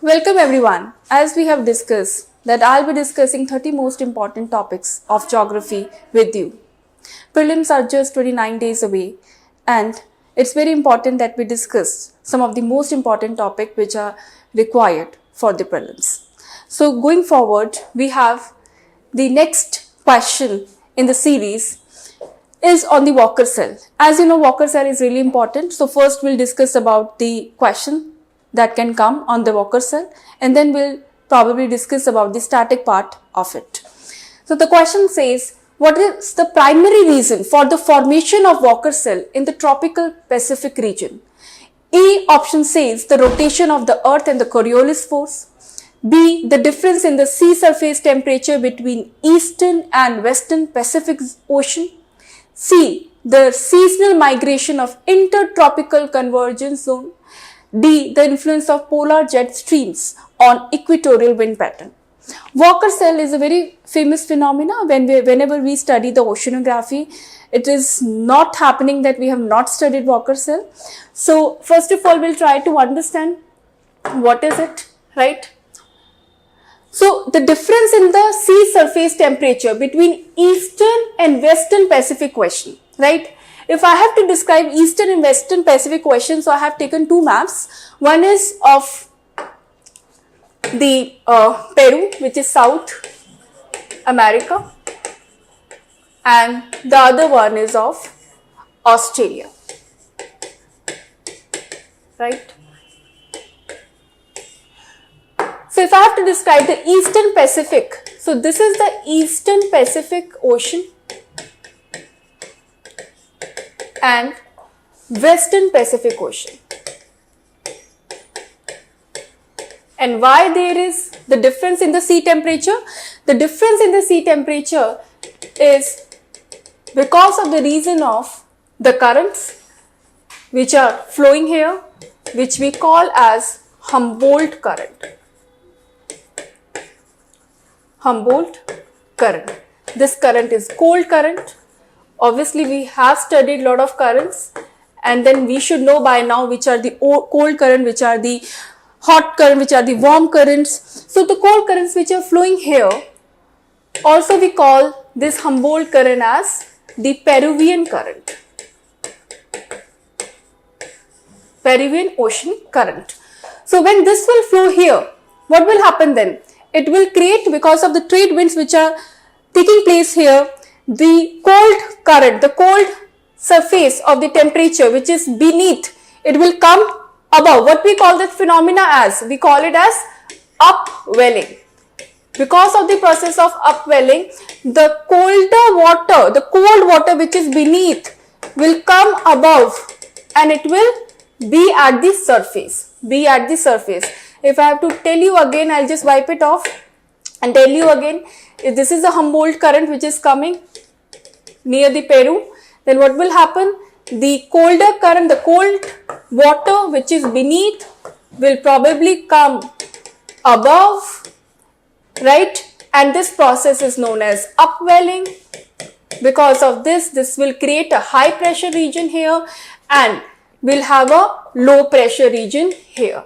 Welcome everyone. As we have discussed that I'll be discussing 30 most important topics of geography with you. Prelims are just 29 days away and it's very important that we discuss some of the most important topics which are required for the prelims. So going forward, we have the next question in the series is on the Walker cell. As you know, Walker cell is really important. So first we'll discuss about the question that can come on the Walker cell, and then we'll probably discuss about the static part of it. So the question says, what is the primary reason for the formation of Walker cell in the tropical Pacific region? A option says the rotation of the earth and the Coriolis force. B, the difference in the sea surface temperature between eastern and western Pacific Ocean. C, the seasonal migration of intertropical convergence zone. D, the influence of polar jet streams on equatorial wind pattern. Walker cell is a very famous phenomena. Whenever we study the oceanography, it is not happening that we have not studied Walker cell. So first of all, we'll try to understand what is it, right? So the difference in the sea surface temperature between eastern and western Pacific Ocean, right? If I have to describe eastern and western Pacific Ocean, so I have taken two maps. One is of the Peru, which is South America, and the other one is of Australia, right? So if I have to describe the eastern Pacific, so this is the eastern Pacific Ocean and western Pacific Ocean. And why there is the difference in the sea temperature? The difference in the sea temperature is because of the reason of the currents which are flowing here, which we call as Humboldt current. Humboldt current. This current is cold current. Obviously, we have studied a lot of currents, and then we should know by now which are the cold current, which are the hot current, which are the warm currents. So the cold currents which are flowing here, also we call this Humboldt current as the Peruvian current. Peruvian ocean current. So when this will flow here, what will happen then? It will create, because of the trade winds which are taking place here, the cold current, the cold surface of the temperature which is beneath, it will come above. What we call that phenomena as? We call it as upwelling. Because of the process of upwelling, the colder water, the cold water which is beneath will come above and it will be at the surface. Be at the surface. If I have to tell you again, I'll just wipe it off and tell you again. If this is the Humboldt current which is coming near the Peru, then what will happen? The colder current, the cold water which is beneath will probably come above, right? And this process is known as upwelling. Because of this, this will create a high pressure region here and we'll have a low pressure region here.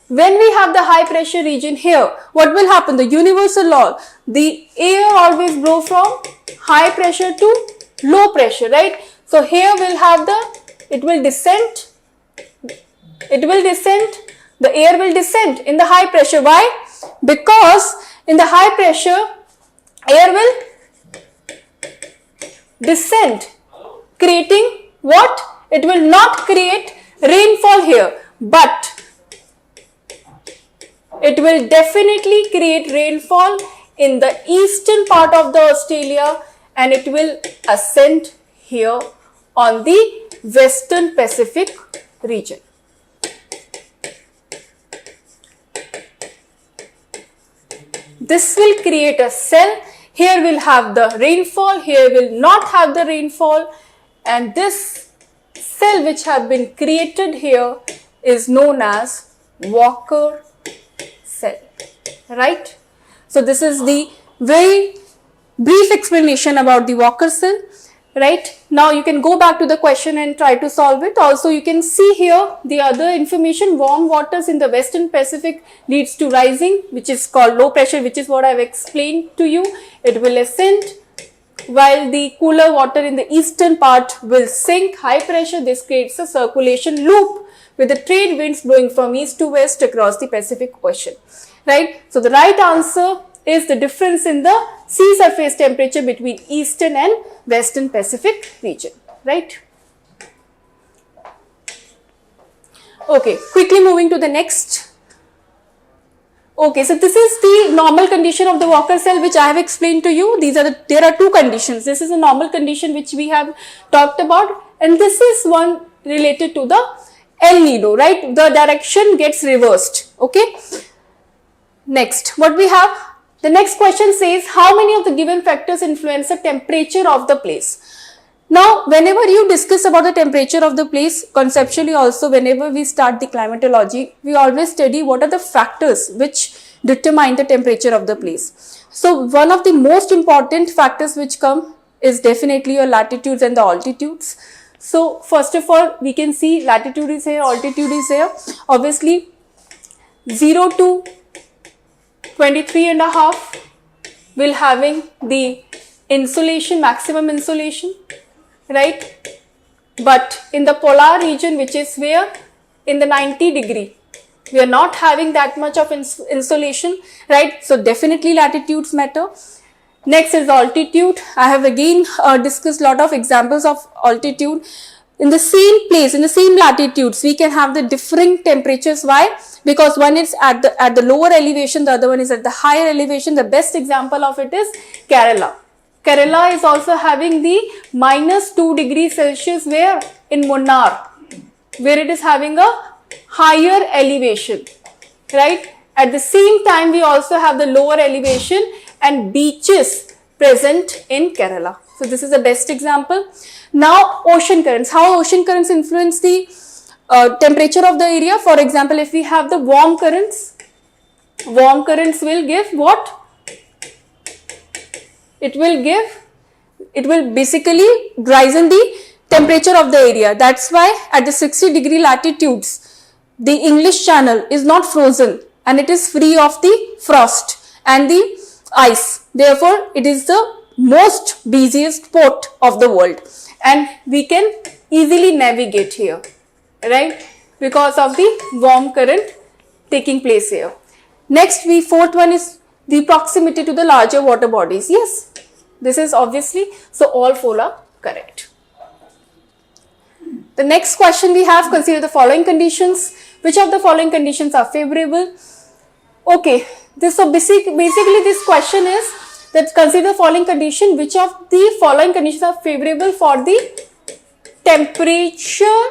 When we have the high pressure region here, what will happen? The universal law, the air always blow from high pressure to low pressure, right? So here we'll have it will descend, the air will descend in the high pressure. Why? Because in the high pressure, air will descend, creating what? It will not create rainfall here, but it will definitely create rainfall in the eastern part of the Australia and it will ascend here on the western Pacific region. This will create a cell. Here we'll have the rainfall, here will not have the rainfall, and this cell which have been created here is known as Walker cell, right? So this is the very brief explanation about the Walker cell. right? Now you can go back to the question and try to solve it. Also, you can see here the other information. Warm waters in the Western Pacific leads to rising, which is called low pressure, which is what I've explained to you. It will ascend, while the cooler water in the eastern part will sink. High pressure, this creates a circulation loop with the trade winds blowing from east to west across the Pacific Ocean, right? So the right answer is the difference in the sea surface temperature between eastern and western Pacific region, right? Okay, quickly moving to the next. Okay, so this is the normal condition of the Walker cell which I have explained to you. There are two conditions. This is a normal condition which we have talked about, and this is one related to the El Nido, right? The direction gets reversed. Okay. Next, what we have? The next question says, how many of the given factors influence the temperature of the place? Now, whenever you discuss about the temperature of the place, conceptually also, whenever we start the climatology, we always study what are the factors which determine the temperature of the place. So, one of the most important factors which come is definitely your latitudes and the altitudes. So, first of all, we can see latitude is here, altitude is here. Obviously, 0 to 23.5 will having the insolation, maximum insolation, right? But in the polar region, which is where in the 90 degree, we are not having that much of insolation, right? So definitely latitudes matter. Next is altitude. I have again discussed a lot of examples of altitude. In the same place, in the same latitudes, we can have the differing temperatures. Why? Because one is at the lower elevation, the other one is at the higher elevation. The best example of it is Kerala. Kerala is also having the -2 degrees Celsius where in Munnar, where it is having a higher elevation, right? At the same time, we also have the lower elevation and beaches present in Kerala. So this is the best example. Now, ocean currents. How ocean currents influence the temperature of the area? For example, if we have the warm currents will give what? It will basically rise in the temperature of the area. That's why at the 60 degree latitudes, the English Channel is not frozen and it is free of the frost and the ice. Therefore, it is the most busiest port of the world and we can easily navigate here, right? Because of the warm current taking place here. Next, fourth one is the proximity to the larger water bodies. Yes, this is obviously, so all four are correct. The next question we have, consider the following conditions. Which of the following conditions are favorable? Okay, so basically this question is that consider the following condition. Which of the following conditions are favorable for the temperature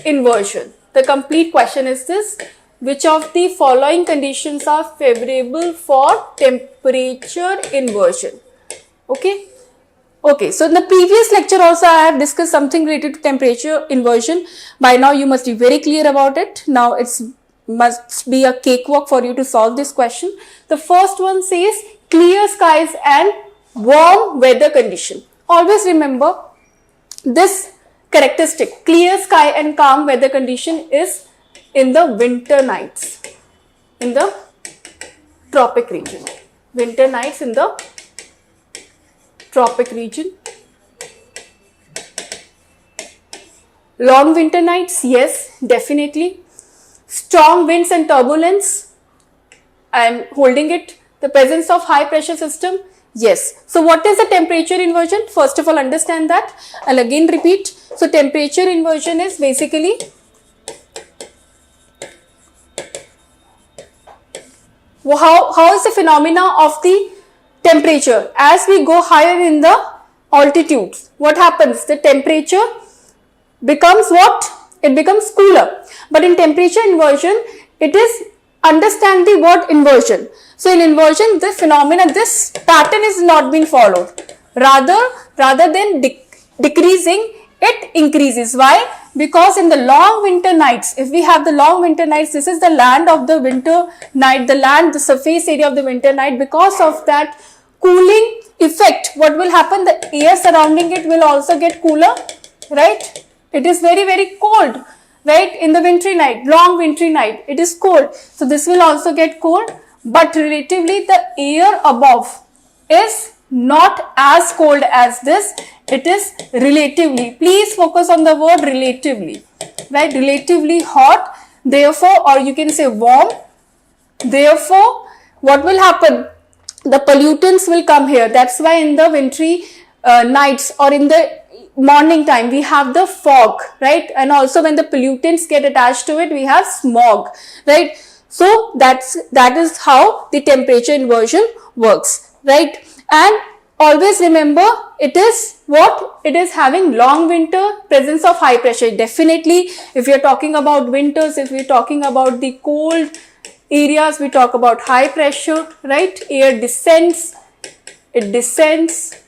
inversion? The complete question is this. Which of the following conditions are favorable for temperature inversion? Okay, so in the previous lecture also I have discussed something related to temperature inversion. By now you must be very clear about it. Now it must be a cakewalk for you to solve this question. The first one says clear skies and warm weather condition. Always remember this characteristic, clear sky and calm weather condition is in the winter nights in the tropic region. Winter nights in the tropic region. Long winter nights, yes, definitely. Strong winds and turbulence, I am holding it. The presence of high pressure system, yes. So what is the temperature inversion? First of all, understand that. I'll again repeat. So temperature inversion is basically how is the phenomena of the temperature? As we go higher in the altitudes, what happens? The temperature becomes what? It becomes cooler. But in temperature inversion, it is, understand the word inversion. So in inversion, this phenomena, this pattern is not being followed. Rather than decreasing, it increases. Why? Because in the long winter nights, if we have the long winter nights, this is the land of the winter night, the surface area of the winter night. Because of that cooling effect, what will happen? The air surrounding it will also get cooler, right? It is very, very cold, right? In the wintry night, long wintry night, it is cold. So this will also get cold, but relatively the air above is not as cold as this. It is relatively. Please focus on the word relatively, right? Relatively hot, therefore, or you can say warm. Therefore, what will happen? The pollutants will come here. That's why in the wintry nights or in the morning time we have the fog, right? And also when the pollutants get attached to it, we have smog, right? So that is how the temperature inversion works, right? And always remember, it is what? It is having long winter, presence of high pressure. Definitely, if you're talking about winters, if we're talking about the cold areas, we talk about high pressure, right? Air descends, it descends,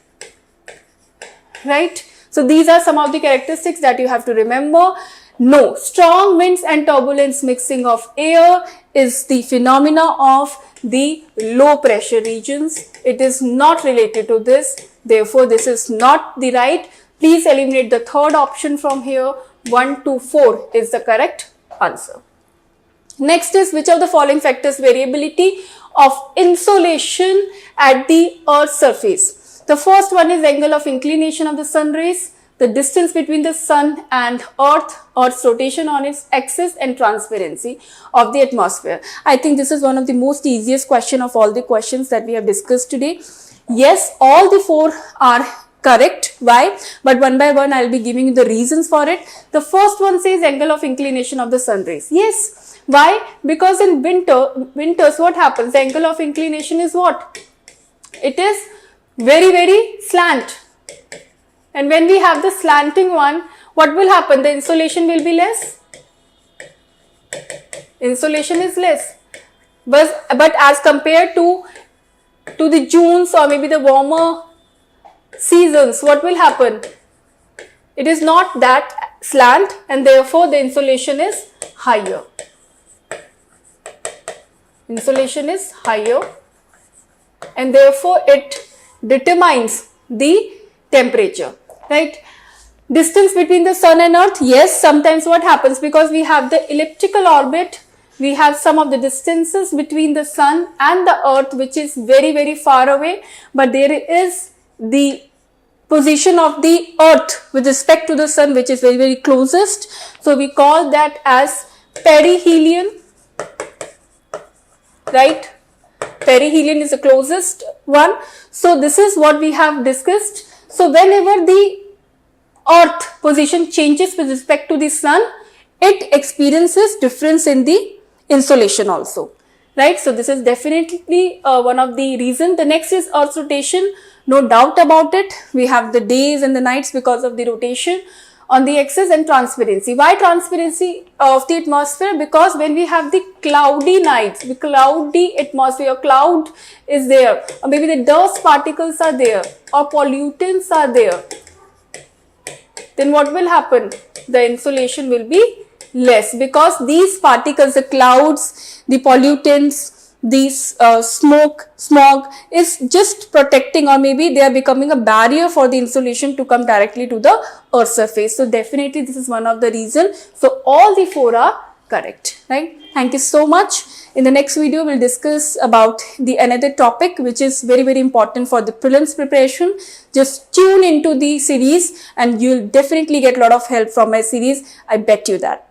right? So these are some of the characteristics that you have to remember. No, strong winds and turbulence mixing of air is the phenomena of the low pressure regions. It is not related to this. Therefore, this is not the right. Please eliminate the third option from here. 1, 2, 4 is the correct answer. Next is, which of the following factors variability of insolation at the Earth's surface? The first one is angle of inclination of the sun rays, the distance between the sun and Earth's rotation on its axis, and transparency of the atmosphere. I think this is one of the most easiest question of all the questions that we have discussed today. Yes, all the four are correct. Why? But one by one, I'll be giving you the reasons for it. The first one says angle of inclination of the sun rays. Yes. Why? Because in winters, what happens? The angle of inclination is what? It is very, very slant. And when we have the slanting one, what will happen? The insolation will be less. Insolation is less. But as compared to the Junes or maybe the warmer seasons, what will happen? It is not that slant, and therefore the insolation is higher. Insolation is higher, and therefore it determines the temperature, right? Distance between the sun and earth, yes, sometimes what happens, because we have the elliptical orbit, we have some of the distances between the sun and the earth which is very, very far away, but there is the position of the earth with respect to the sun which is very, very closest. So we call that as perihelion, right? Perihelion is the closest one. So this is what we have discussed. So whenever the earth position changes with respect to the sun, it experiences difference in the insolation also, right? So this is definitely one of the reasons. The next is earth's rotation. No doubt about it. We have the days and the nights because of the rotation on the axis, and transparency. Why transparency of the atmosphere? Because when we have the cloudy nights, the cloudy atmosphere, cloud is there, or maybe the dust particles are there, or pollutants are there, then what will happen? The insolation will be less, because these particles, the clouds, the pollutants, these smog is just protecting, or maybe they are becoming a barrier for the insolation to come directly to the earth's surface. So definitely this is one of the reasons. So all the four are correct, right? Thank you so much. In the next video, we'll discuss about the another topic which is very, very important for the prelims preparation. Just tune into the series and you'll definitely get a lot of help from my series. I bet you that.